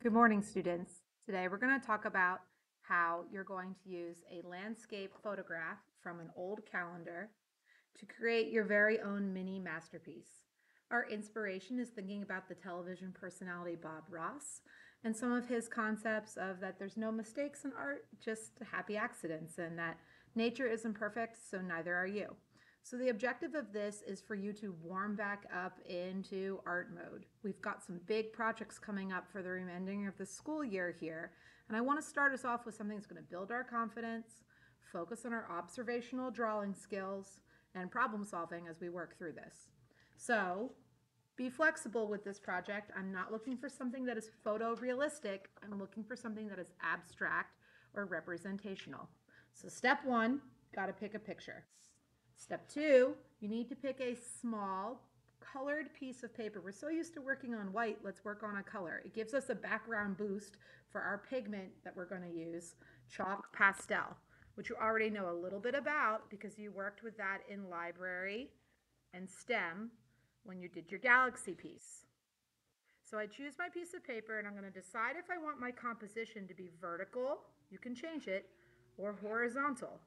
Good morning, students. Today we're going to talk about how you're going to use a landscape photograph from an old calendar to create your very own mini masterpiece. Our inspiration is thinking about the television personality Bob Ross and some of his concepts of that there's no mistakes in art, just happy accidents, and that nature isn't perfect, so neither are you. So the objective of this is for you to warm back up into art mode. We've got some big projects coming up for the remainder of the school year here, and I want to start us off with something that's going to build our confidence, focus on our observational drawing skills, and problem solving as we work through this. So be flexible with this project. I'm not looking for something that is photorealistic. I'm looking for something that is abstract or representational. So step one, got to pick a picture. Step two, you need to pick a small colored piece of paper. We're so used to working on white, let's work on a color. It gives us a background boost for our pigment that we're going to use, chalk pastel, which you already know a little bit about because you worked with that in library and STEM when you did your galaxy piece. So I choose my piece of paper and I'm going to decide if I want my composition to be vertical, you can change it, or horizontal.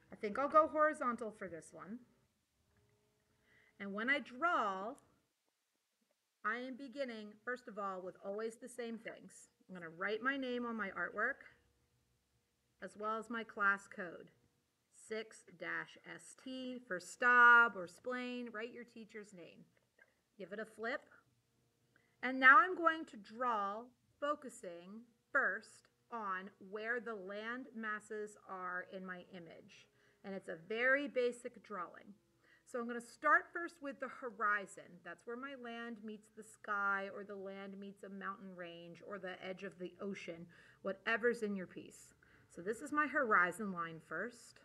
I think I'll go horizontal for this one. And when I draw, I am beginning, first of all, with always the same things. I'm going to write my name on my artwork, as well as my class code. 6-ST for stop or splain. Write your teacher's name. Give it a flip. And now I'm going to draw, focusing first on where the land masses are in my image. And it's a very basic drawing. So I'm going to start first with the horizon. That's where my land meets the sky, or the land meets a mountain range, or the edge of the ocean, whatever's in your piece. So this is my horizon line first.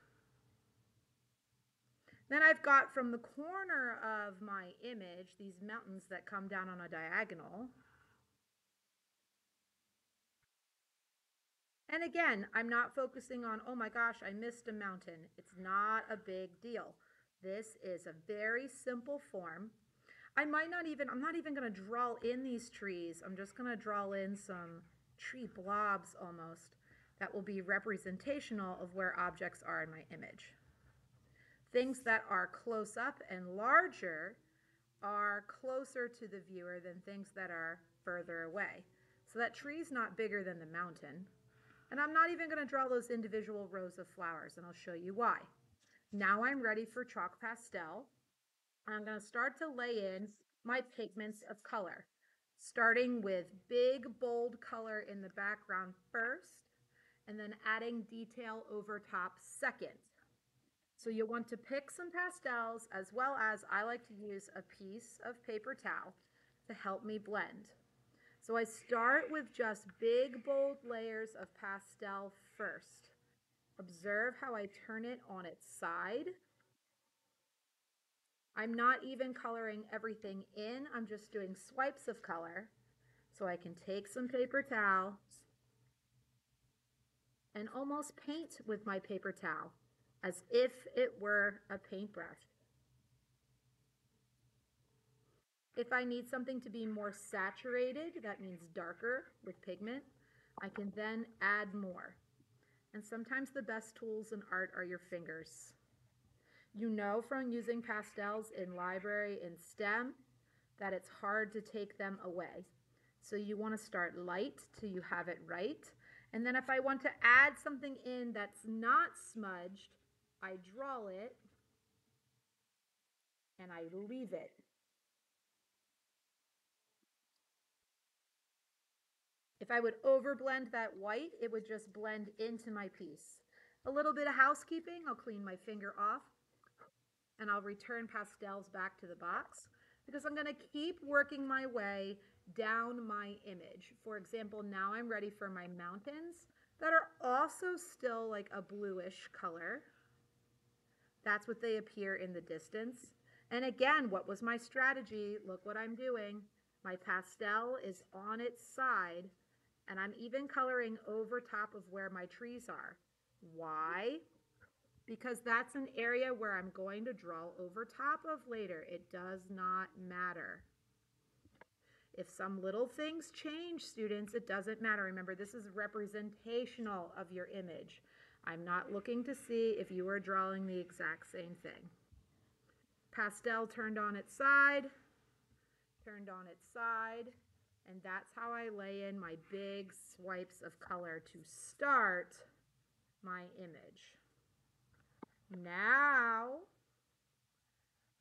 Then I've got from the corner of my image these mountains that come down on a diagonal. And again, I'm not focusing on, oh my gosh, I missed a mountain. It's not a big deal. This is a very simple form. I'm not even going to draw in these trees. I'm just going to draw in some tree blobs almost that will be representational of where objects are in my image. Things that are close up and larger are closer to the viewer than things that are further away. So that tree's not bigger than the mountain. And I'm not even going to draw those individual rows of flowers, and I'll show you why. Now I'm ready for chalk pastel. I'm going to start to lay in my pigments of color, starting with big, bold color in the background first, and then adding detail over top second. So you'll want to pick some pastels, as well as I like to use a piece of paper towel to help me blend. So I start with just big, bold layers of pastel first. Observe how I turn it on its side. I'm not even coloring everything in. I'm just doing swipes of color. So I can take some paper towel and almost paint with my paper towel as if it were a paintbrush. If I need something to be more saturated, that means darker with pigment, I can then add more. And sometimes the best tools in art are your fingers. You know from using pastels in library and STEM that it's hard to take them away. So you want to start light till you have it right. And then if I want to add something in that's not smudged, I draw it and I leave it. If I would overblend that white, it would just blend into my piece. A little bit of housekeeping, I'll clean my finger off and I'll return pastels back to the box because I'm going to keep working my way down my image. For example, now I'm ready for my mountains that are also still like a bluish color. That's what they appear in the distance. And again, what was my strategy? Look what I'm doing. My pastel is on its side, and I'm even coloring over top of where my trees are. Why? Because that's an area where I'm going to draw over top of later. It does not matter. If some little things change, students, it doesn't matter. Remember, this is representational of your image. I'm not looking to see if you are drawing the exact same thing. Pastel turned on its side, and that's how I lay in my big swipes of color to start my image. Now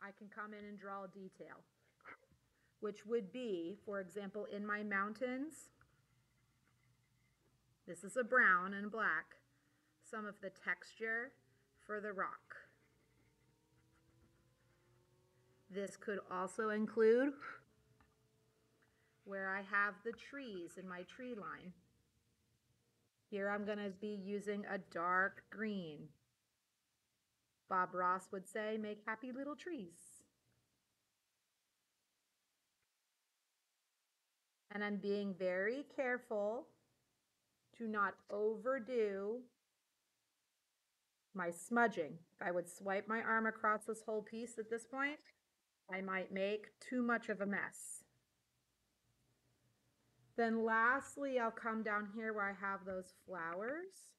I can come in and draw a detail, which would be, for example, in my mountains, this is a brown and black, some of the texture for the rock. This could also include where I have the trees in my tree line. Here I'm going to be using a dark green. Bob Ross would say, make happy little trees. And I'm being very careful to not overdo my smudging. If I would swipe my arm across this whole piece at this point, I might make too much of a mess. Then lastly, I'll come down here where I have those flowers.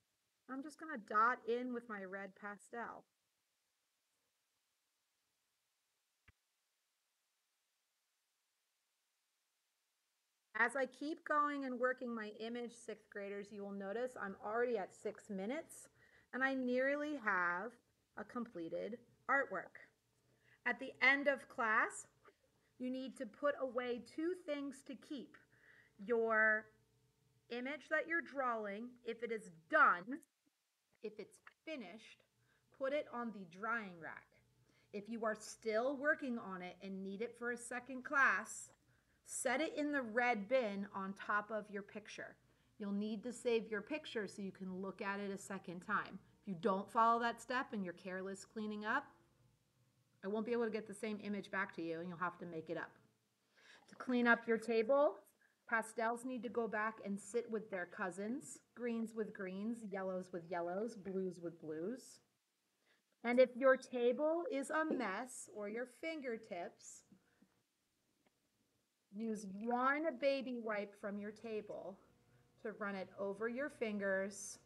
I'm just going to dot in with my red pastel. As I keep going and working my image, sixth graders, you will notice I'm already at 6 minutes and I nearly have a completed artwork. At the end of class, you need to put away 2 things to keep. Your image that you're drawing, if it is done, if it's finished, put it on the drying rack. If you are still working on it and need it for a second class, set it in the red bin on top of your picture. You'll need to save your picture so you can look at it a second time. If you don't follow that step and you're careless cleaning up, I won't be able to get the same image back to you and you'll have to make it up. To clean up your table, pastels need to go back and sit with their cousins, greens with greens, yellows with yellows, blues with blues. And if your table is a mess or your fingertips, use one baby wipe from your table to run it over your fingers,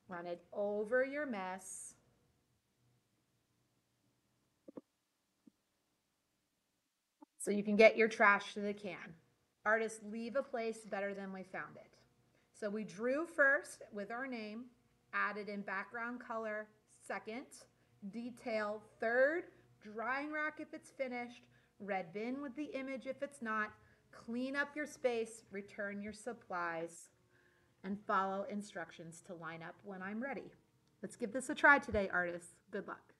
run it over your mess. So you can get your trash to the can. Artists leave a place better than we found it. So we drew first with our name, added in background color second, detail third, drying rack if it's finished, red bin with the image if it's not, clean up your space, return your supplies, and follow instructions to line up when I'm ready. Let's give this a try today, artists. Good luck.